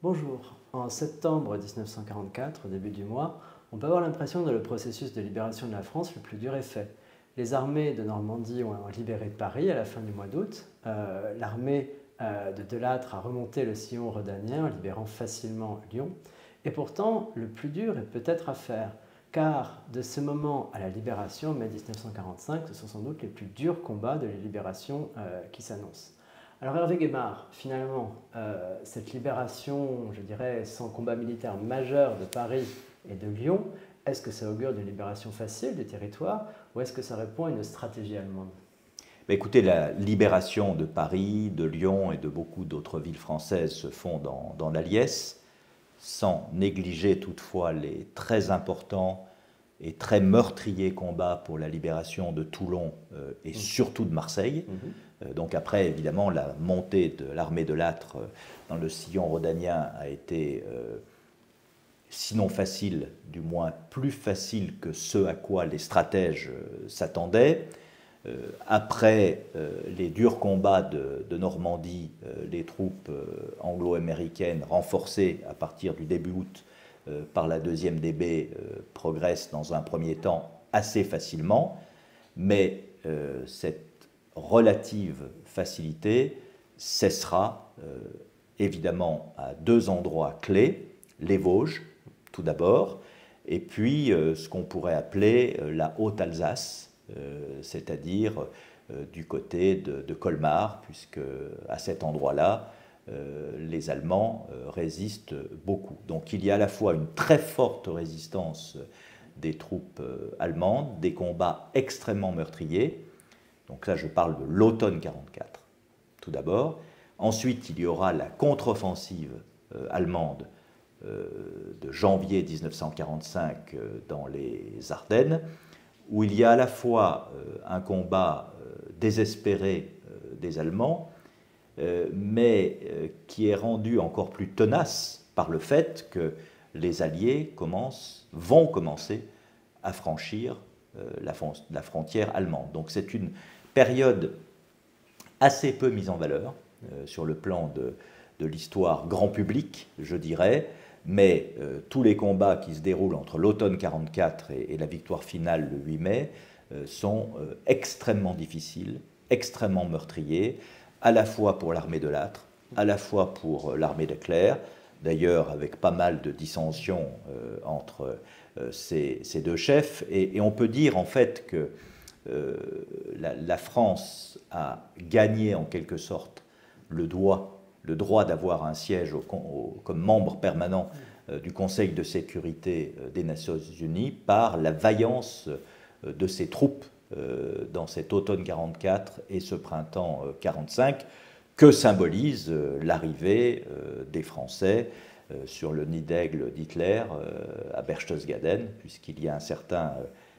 Bonjour. En septembre 1944, au début du mois, on peut avoir l'impression que le processus de libération de la France le plus dur est fait. Les armées de Normandie ont libéré Paris à la fin du mois d'août. L'armée de Delattre a remonté le sillon rhodanien, libérant facilement Lyon. Et pourtant, le plus dur est peut-être à faire, car de ce moment à la libération, mai 1945, ce sont sans doute les plus durs combats de la libération qui s'annoncent. Alors Hervé Guémard, finalement, cette libération, je dirais, sans combat militaire majeur de Paris et de Lyon, est-ce que ça augure d'une libération facile des territoires ou est-ce que ça répond à une stratégie allemande? Écoutez, la libération de Paris, de Lyon et de beaucoup d'autres villes françaises se font dans la liesse, sans négliger toutefois les très importants et très meurtriers combats pour la libération de Toulon et surtout de Marseille. Donc après, évidemment, la montée de l'armée de Lattre dans le sillon rhodanien a été, sinon facile, du moins plus facile que ce à quoi les stratèges s'attendaient. Après les durs combats de Normandie, les troupes anglo-américaines renforcées à partir du début août par la 2e DB progressent dans un premier temps assez facilement, mais cette relative facilité cessera évidemment à 2 endroits clés, les Vosges tout d'abord, et puis ce qu'on pourrait appeler la Haute-Alsace, c'est-à-dire du côté de Colmar, puisque à cet endroit-là, les Allemands résistent beaucoup. Donc il y a à la fois une très forte résistance des troupes allemandes, des combats extrêmement meurtriers. Donc là, je parle de l'automne 44, tout d'abord. Ensuite, il y aura la contre-offensive allemande de janvier 1945 dans les Ardennes, où il y a à la fois un combat désespéré des Allemands, mais qui est rendu encore plus tenace par le fait que les Alliés vont commencer à franchir la frontière allemande. Donc c'est une période assez peu mise en valeur sur le plan de l'histoire grand public, je dirais, mais tous les combats qui se déroulent entre l'automne 44 et la victoire finale le 8 mai sont extrêmement difficiles, extrêmement meurtriers, à la fois pour l'armée de Lattre, à la fois pour l'armée de Leclerc, d'ailleurs avec pas mal de dissensions entre ces deux chefs. Et on peut dire en fait que la France a gagné en quelque sorte le droit d'avoir un siège comme membre permanent du Conseil de sécurité des Nations Unies par la vaillance de ses troupes dans cet automne 44 et ce printemps 45, que symbolise l'arrivée des Français sur le nid d'aigle d'Hitler à Berchtesgaden, puisqu'il y a un certain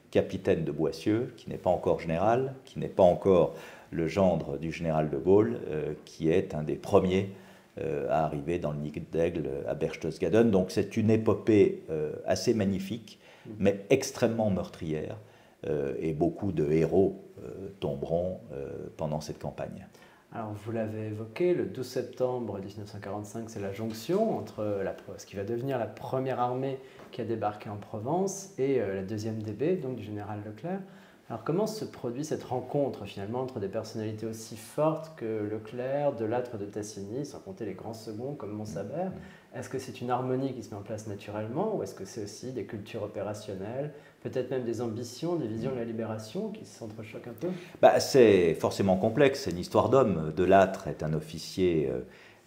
capitaine de Boissieu, qui n'est pas encore général, qui n'est pas encore le gendre du général de Gaulle, qui est un des premiers à arriver dans le nid d'aigle à Berchtesgaden. Donc c'est une épopée assez magnifique, mais extrêmement meurtrière, et beaucoup de héros tomberont pendant cette campagne. Alors vous l'avez évoqué, le 12 septembre 1945, c'est la jonction entre ce qui va devenir la première armée qui a débarqué en Provence et la 2e DB, donc du général Leclerc. Alors comment se produit cette rencontre finalement entre des personnalités aussi fortes que Leclerc, Delattre, de Tassigny, sans compter les grands seconds comme Montsabert? Est-ce que c'est une harmonie qui se met en place naturellement ou est-ce que c'est aussi des cultures opérationnelles, peut-être même des ambitions, des visions de la libération qui s'entrechoquent un peu? C'est forcément complexe, c'est une histoire d'homme. Delattre est un officier,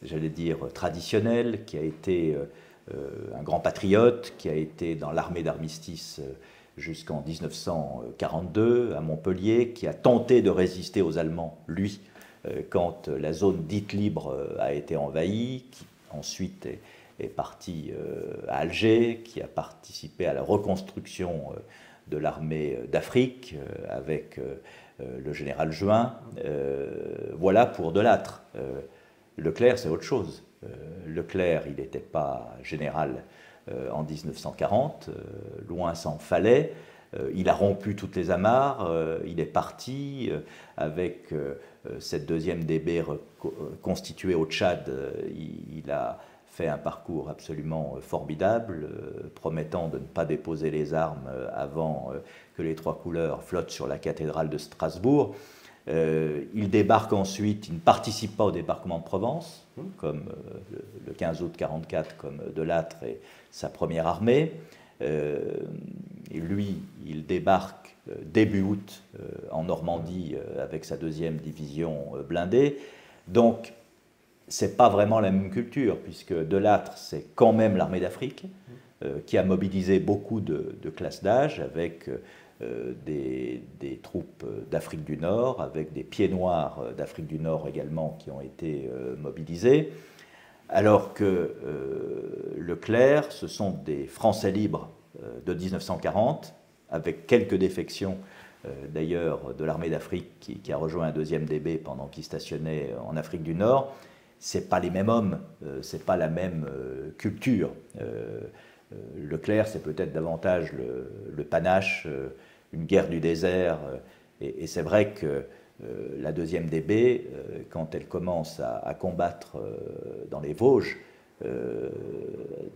j'allais dire, traditionnel, qui a été un grand patriote, qui a été dans l'armée d'armistice jusqu'en 1942 à Montpellier, qui a tenté de résister aux Allemands, lui, quand la zone dite libre a été envahie, qui ensuite est parti à Alger, qui a participé à la reconstruction de l'armée d'Afrique avec le général Juin. Voilà pour Delattre. Leclerc, c'est autre chose. Leclerc, il n'était pas général en 1940, loin s'en fallait. Il a rompu toutes les amarres, il est parti avec cette 2e DB constituée au Tchad. Il a fait un parcours absolument formidable, promettant de ne pas déposer les armes avant que les trois couleurs flottent sur la cathédrale de Strasbourg. Il débarque ensuite, il ne participe pas au débarquement de Provence, comme le 15 août 1944, comme De Lattre et sa première armée. Lui, il débarque début août en Normandie avec sa deuxième division blindée. Donc, ce n'est pas vraiment la même culture, puisque De Lattre, c'est quand même l'armée d'Afrique, qui a mobilisé beaucoup de classes d'âge, avec des troupes d'Afrique du Nord, avec des pieds noirs d'Afrique du Nord également qui ont été mobilisés, alors que Leclerc, ce sont des Français libres de 1940, avec quelques défections d'ailleurs de l'armée d'Afrique qui a rejoint un deuxième DB pendant qu'il stationnait en Afrique du Nord. Ce n'est pas les mêmes hommes, ce n'est pas la même culture. Leclerc, c'est peut-être davantage le panache, une guerre du désert, et c'est vrai que la deuxième DB, quand elle commence à combattre dans les Vosges,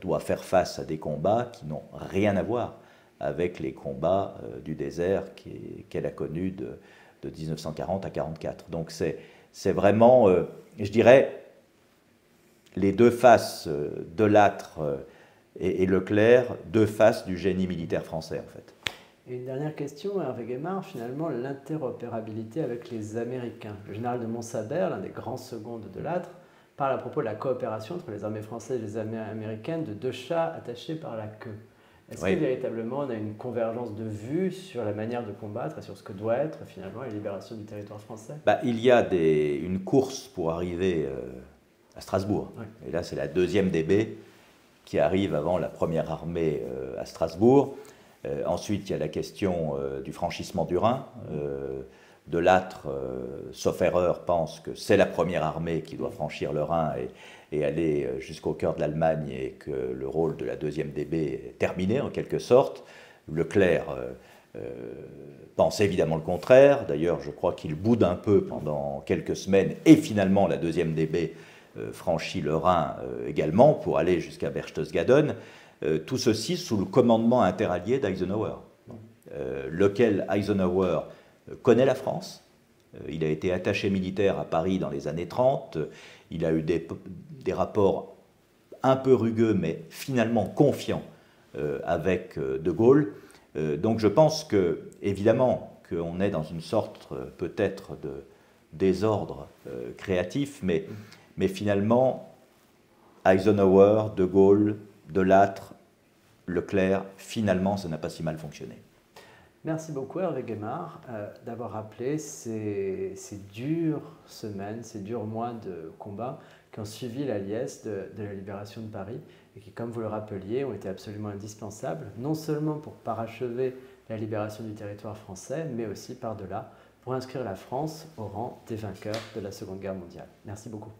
doit faire face à des combats qui n'ont rien à voir avec les combats du désert qu'elle a connus de 1940 à 1944. Donc c'est vraiment, je dirais, les deux faces de Lattre et Leclerc, deux faces du génie militaire français en fait. Et une dernière question, Hervé Guémard, finalement l'interopérabilité avec les Américains. Le général de Montsabert, l'un des grands seconds de De Lattre, parle à propos de la coopération entre les armées françaises et les armées américaines de deux chats attachés par la queue. Est-ce que véritablement on a une convergence de vues sur la manière de combattre et sur ce que doit être finalement la libération du territoire français? Il y a une course pour arriver à Strasbourg. Oui. Et là, c'est la deuxième DB qui arrive avant la première armée à Strasbourg. Ensuite, il y a la question du franchissement du Rhin. De Lattre, sauf erreur, pense que c'est la première armée qui doit franchir le Rhin et aller jusqu'au cœur de l'Allemagne et que le rôle de la deuxième DB est terminé en quelque sorte. Leclerc pense évidemment le contraire. D'ailleurs, je crois qu'il boude un peu pendant quelques semaines et finalement la deuxième DB franchit le Rhin également pour aller jusqu'à Berchtesgaden. Tout ceci sous le commandement interallié d'Eisenhower, lequel Eisenhower connaît la France. Il a été attaché militaire à Paris dans les années 30. Il a eu des rapports un peu rugueux, mais finalement confiants avec De Gaulle. Donc je pense que, évidemment, qu'on est dans une sorte peut-être de désordre créatif, mais finalement, Eisenhower, De Gaulle, De Lattre, Leclerc, finalement, ça n'a pas si mal fonctionné. Merci beaucoup Hervé Guémard d'avoir rappelé ces dures semaines, ces durs mois de combat qui ont suivi la liesse de la libération de Paris et qui, comme vous le rappeliez, ont été absolument indispensables, non seulement pour parachever la libération du territoire français, mais aussi par-delà pour inscrire la France au rang des vainqueurs de la Seconde Guerre mondiale. Merci beaucoup.